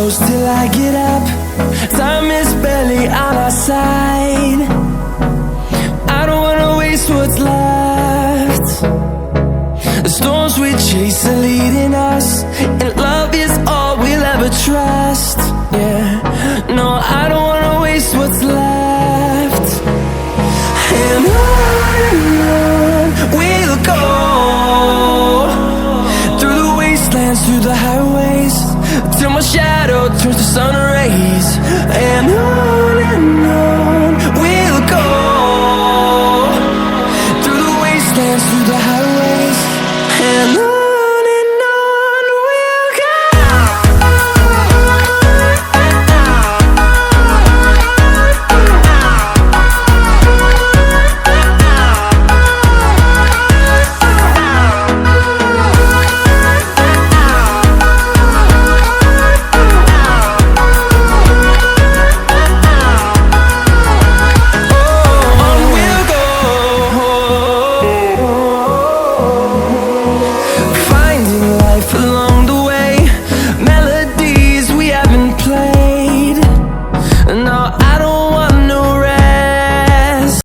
close till I get up. Time is barely on our side. I don't wanna waste what's left. The storms we chase are leading us, and love is all we'll ever trust. Yeah, no, I don't wanna waste what's left. And on we'll go, through the wastelands, through the highways, till my shadow turns to sun rays. And